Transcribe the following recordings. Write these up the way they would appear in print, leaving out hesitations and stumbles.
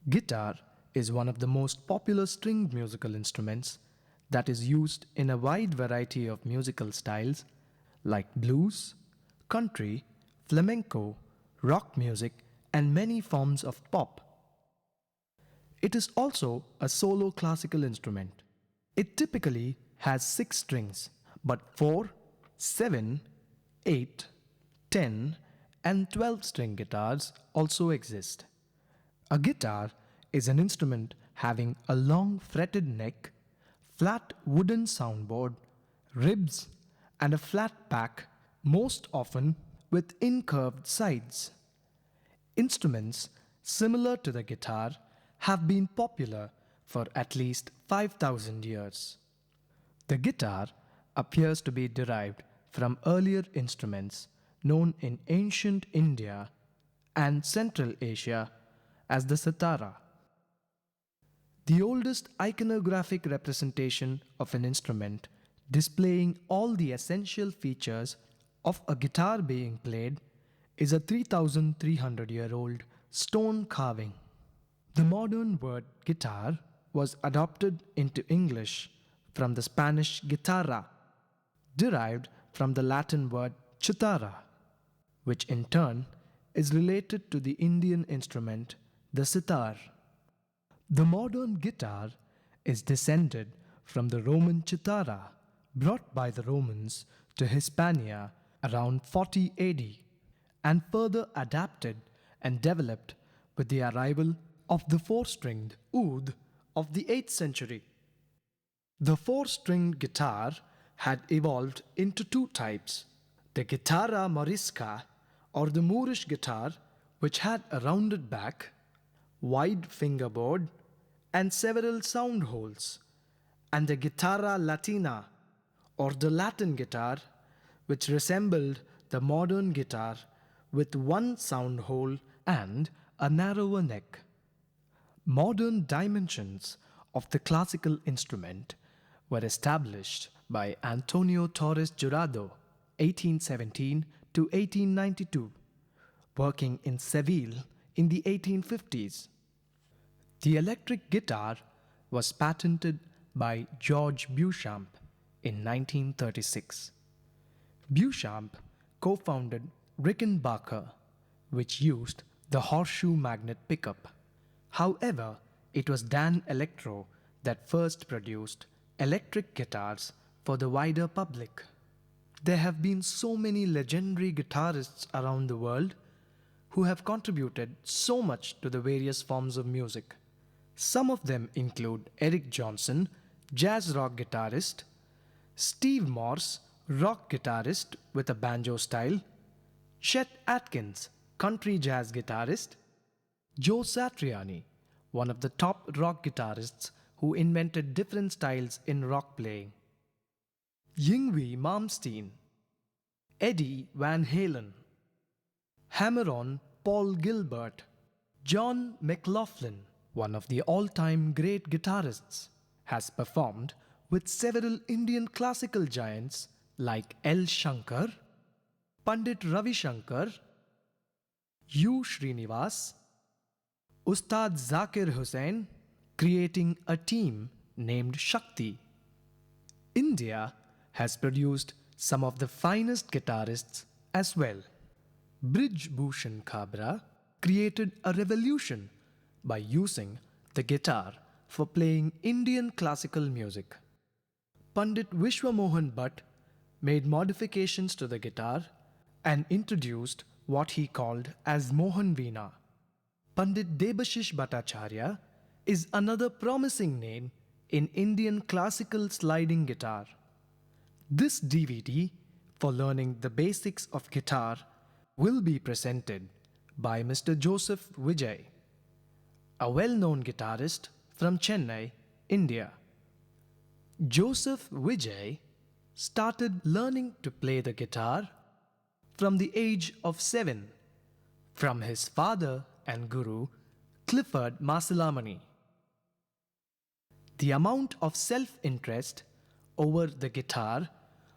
Guitar is one of the most popular stringed musical instruments that is used in a wide variety of musical styles like blues, country, flamenco, rock music, and many forms of pop. It is also a solo classical instrument. It typically has 6 strings, but 4, 7, 8, 10, and 12 string guitars also exist. A guitar is an instrument having a long fretted neck, flat wooden soundboard, ribs, and a flat back, most often with incurved sides. Instruments similar to the guitar have been popular for at least 5,000 years. The guitar appears to be derived from earlier instruments known in ancient India and Central Asia as the satara. The oldest iconographic representation of an instrument displaying all the essential features of a guitar being played is a 3,300-year-old stone carving. The modern word guitar was adopted into English from the Spanish guitarra, derived from the Latin word chitara, which in turn is related to the Indian instrument the sitar. The modern guitar is descended from the Roman chitara, brought by the Romans to Hispania around 40 AD, and further adapted and developed with the arrival of the 4-stringed oud of the 8th century. The 4-stringed guitar had evolved into 2 types: the guitarra morisca, or the Moorish guitar, which had a rounded back, wide fingerboard, and several sound holes, and the guitarra latina, or the Latin guitar, which resembled the modern guitar with one sound hole and a narrower neck. Modern dimensions of the classical instrument were established by Antonio Torres Jurado, 1817 to 1892, working in Seville in the 1850s. The electric guitar was patented by George Beauchamp in 1936. Beauchamp co-founded Rickenbacker, which used the horseshoe magnet pickup. However, it was Dan Electro that first produced electric guitars for the wider public. There have been so many legendary guitarists around the world who have contributed so much to the various forms of music. Some of them include Eric Johnson, jazz rock guitarist; Steve Morse, rock guitarist with a banjo style; Chet Atkins, country jazz guitarist; Joe Satriani, one of the top rock guitarists who invented different styles in rock playing; Yngwie Malmsteen; Eddie Van Halen; hammer-on Paul Gilbert; John McLaughlin, one of the all-time great guitarists, has performed with several Indian classical giants like L. Shankar, Pandit Ravi Shankar, U. Srinivas, Ustad Zakir Hussain, creating a team named Shakti. India has produced some of the finest guitarists as well. Brij Bhushan Kabra created a revolution by using the guitar for playing Indian classical music. Pandit Vishwamohan Bhatt made modifications to the guitar and introduced what he called as Mohan Veena. Pandit Debashish Bhattacharya is another promising name in Indian classical sliding guitar. This DVD for learning the basics of guitar will be presented by Mr. Joseph Vijay, a well-known guitarist from Chennai, India. Joseph Vijay started learning to play the guitar from the age of 7 from his father and guru, Clifford Masilamani. The amount of self-interest over the guitar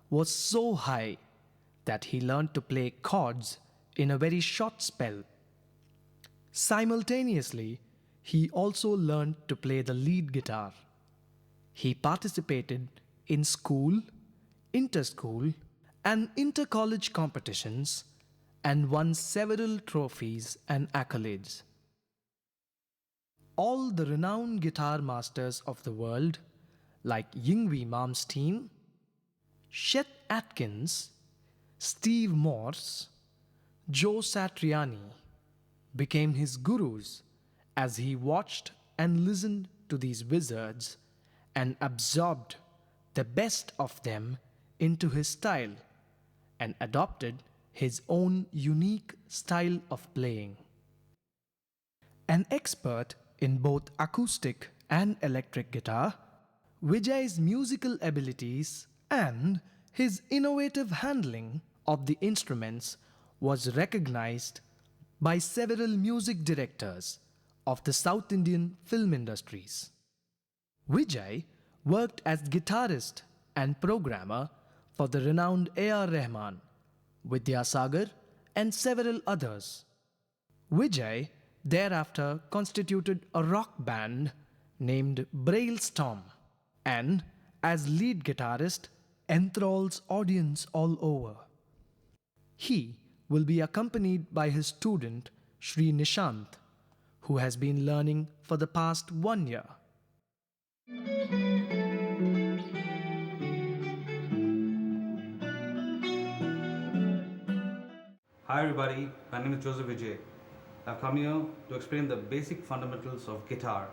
was so high that he learned to play chords in a very short spell. Simultaneously, he also learned to play the lead guitar. He participated in school, inter-school, and inter-college competitions and won several trophies and accolades. All the renowned guitar masters of the world, like Yngwie Malmsteen, Chet Atkins, Steve Morse, Joe Satriani, became his gurus as he watched and listened to these wizards and absorbed the best of them into his style and adopted his own unique style of playing. An expert in both acoustic and electric guitar, Vijay's musical abilities and his innovative handling of the instruments was recognized by several music directors of the South Indian film industries. Vijay worked as guitarist and programmer for the renowned A.R. Rahman, Vidyasagar, and several others. Vijay thereafter constituted a rock band named Braillstorm and, as lead guitarist, enthralls audience all over. He will be accompanied by his student Sri Nishant, who has been learning for the past 1 year. Hi everybody, my name is Joseph Vijay. I've come here to explain the basic fundamentals of guitar.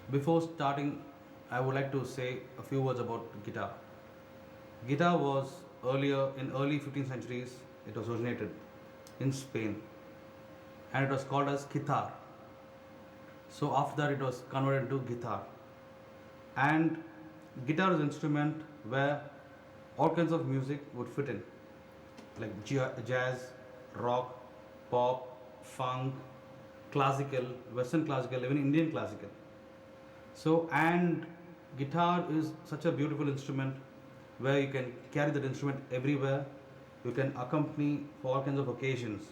Before starting, I would like to say a few words about guitar. Guitar was in early 15th centuries, it was originated in Spain and it was called as guitar. So after that it was converted into guitar. And guitar is an instrument where all kinds of music would fit in, like jazz, rock, pop, funk, classical, western classical, even Indian classical. So, and guitar is such a beautiful instrument where you can carry that instrument everywhere, you can accompany for all kinds of occasions,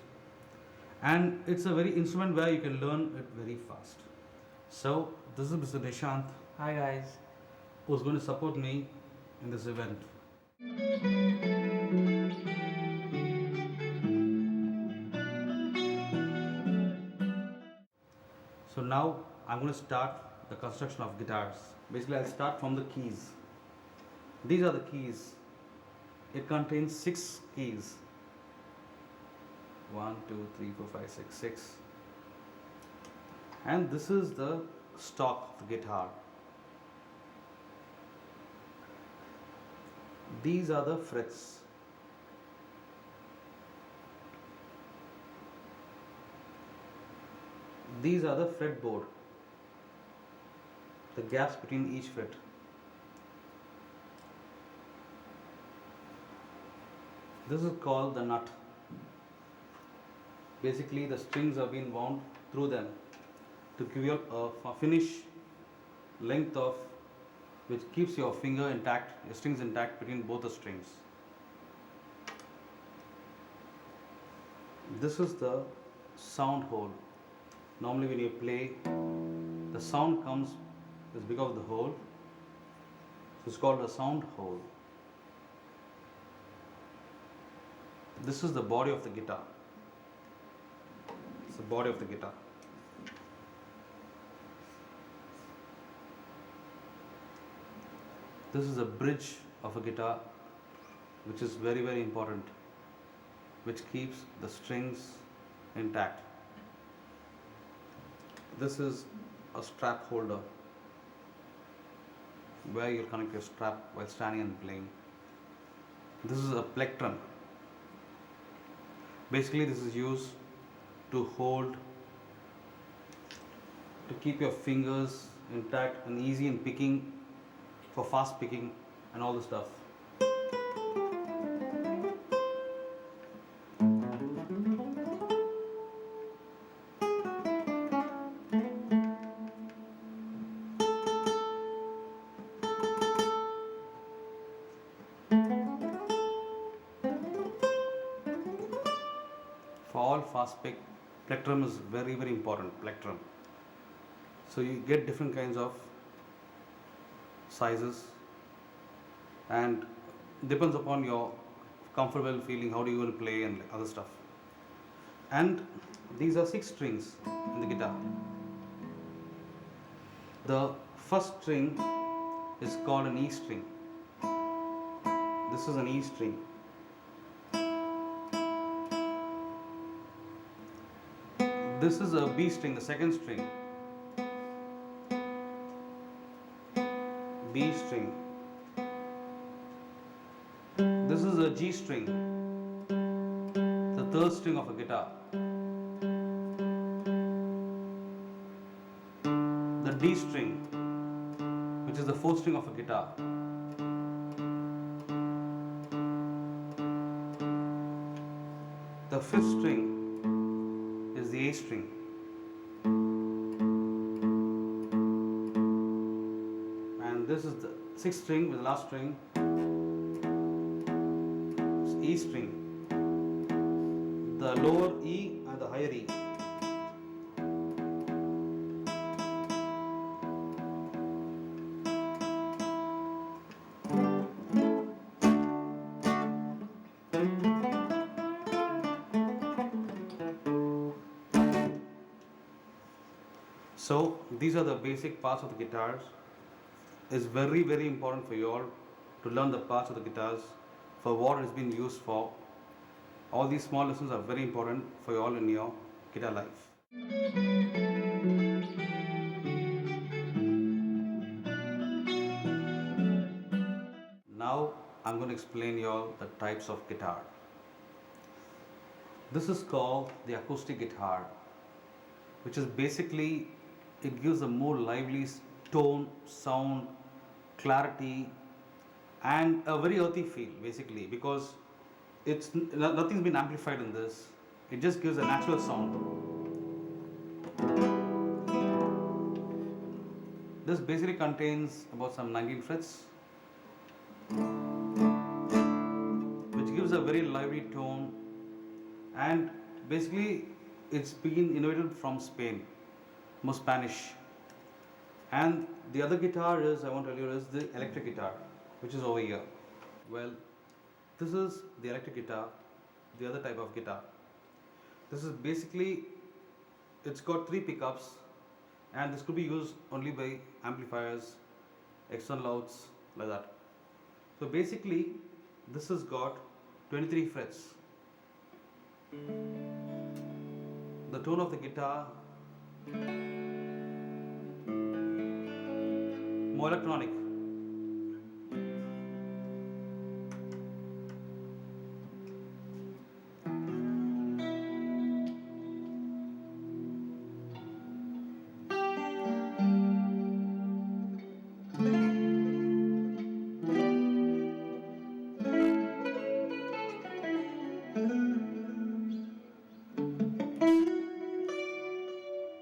and it's a very instrument where you can learn it very fast. So this is Mr. Nishant. Hi guys. Who's going to support me in this event. So now I'm going to start the construction of guitars. Basically, I'll start from the keys. These are the keys. It contains 6 keys. 1, 2, 3, 4, 5, 6, 6. And this is the stock of the guitar. These are the frets. These are the fretboard, the gaps between each fret. This is called the nut. Basically, the strings have been wound through them to give you a finish length of which keeps your finger intact, your strings intact between both the strings. This is the sound hole. Normally when you play, the sound comes is because of the hole. So it's called a sound hole. This is the body of the guitar. It's the body of the guitar. This is a bridge of a guitar, which is very, very important, which keeps the strings intact. This is a strap holder where you'll connect your strap while standing and playing. This is a plectrum. Basically, this is used to hold, to keep your fingers intact and easy in picking, for fast picking and all the stuff. small fast pick. Plectrum is very very important. Plectrum. So you get different kinds of sizes, and depends upon your comfortable feeling. How do you want to play and other stuff. And these are 6 strings in the guitar. The first string is called an E string. This is an E string. This is a B string, the second string. B string. This is a G string, the third string of a guitar. The D string, which is the fourth string of a guitar. The fifth string is the A string. And this is the sixth string with the last string, E string. The lower E and the higher E. So these are the basic parts of the guitars. It's very very important for you all to learn the parts of the guitars for what it's been used for. All these small lessons are very important for you all in your guitar life. Now I'm going to explain you all the types of guitar. This is called the acoustic guitar, which is basically, it gives a more lively tone, sound, clarity, and a very earthy feel basically, because nothing's been amplified in this. It just gives a natural sound. This basically contains about some 19 frets, which gives a very lively tone, and basically it's been innovated from Spain, more Spanish. And the other guitar is, I want to tell you, is the electric guitar, which is over here. Well, this is the electric guitar, the other type of guitar. This is basically, it's got 3 pickups, and this could be used only by amplifiers, external outs, like that. So basically, this has got 23 frets. The tone of the guitar, more electronic.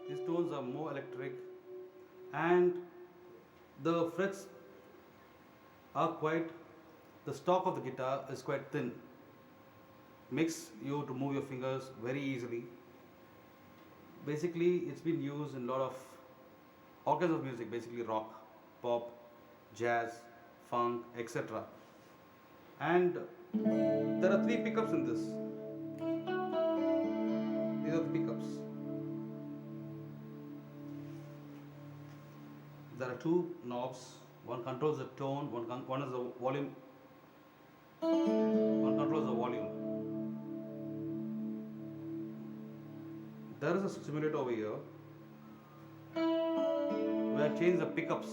These tones are more electric, and the frets are quite, the stock of the guitar is quite thin, makes you to move your fingers very easily. Basically it's been used in a lot of all kinds of music, basically rock, pop, jazz, funk, etc. And there are 3 pickups in this. These are the pickups. There are 2 knobs. One controls the tone, one is the volume. One controls the volume. There is a simulator over here where I change the pickups.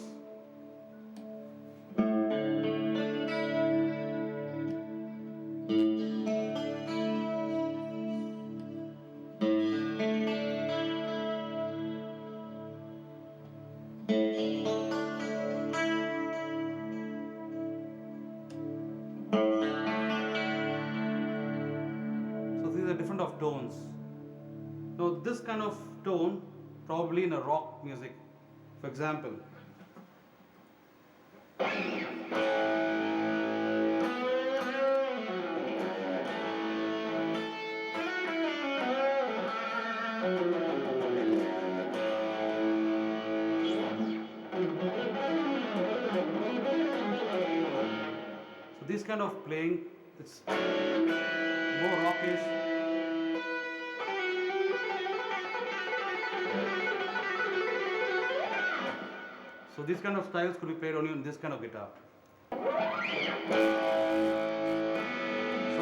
So these are different of tones. So this kind of tone, probably in a rock music, for example. this kind of playing, it's more rockish. So these kind of styles could be played only on this kind of guitar. So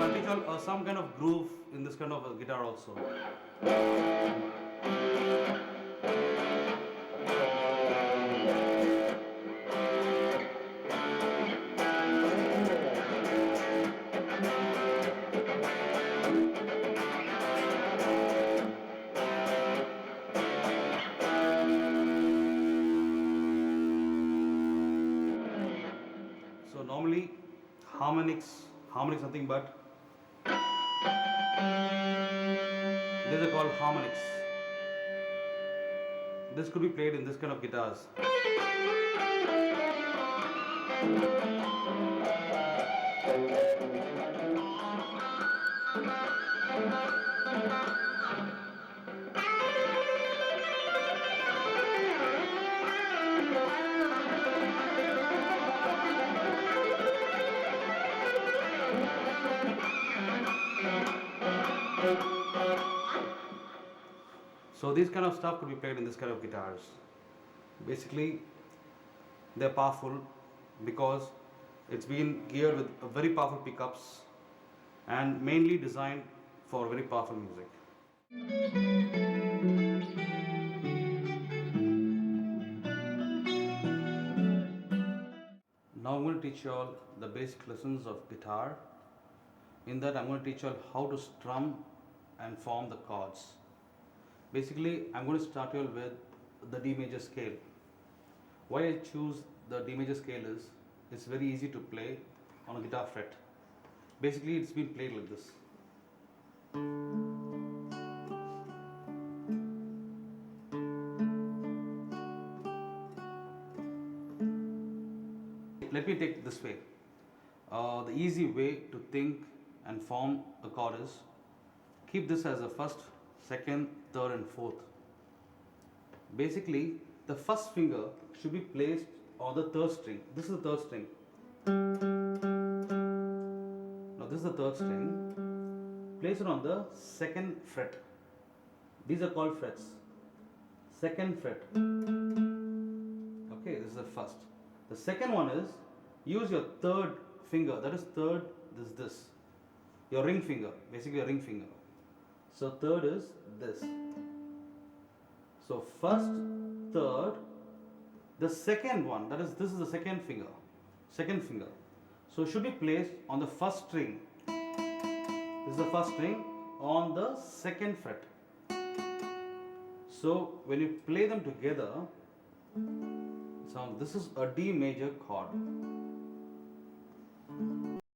I'll teach you some kind of groove in this kind of guitar also. So normally harmonics nothing but these are called harmonics. This could be played in this kind of guitars. So these kind of stuff could be played in this kind of guitars. Basically, they're powerful because it's been geared with very powerful pickups and mainly designed for very powerful music. Now I'm going to teach you all the basic lessons of guitar. In that I'm going to teach you all how to strum and form the chords. Basically, I'm going to start you all with the D major scale. Why I choose the D major scale is it's very easy to play on a guitar fret. Basically, it's been played like this. Let me take it this way. The easy way to think and form a chord is keep this as a first, second, third and fourth. Basically, the first finger should be placed on the third string. This is the third string. Now this is the third string. Place it on the second fret. These are called frets. Second fret. Okay, this is the first. The second one is use your third finger. That is third. This. Your ring finger. Basically, your ring finger. So third is this. So first, third, the second one, that is this is the second finger. Second finger. So it should be placed on the first string. This is the first string on the second fret. So when you play them together, so this is a D major chord.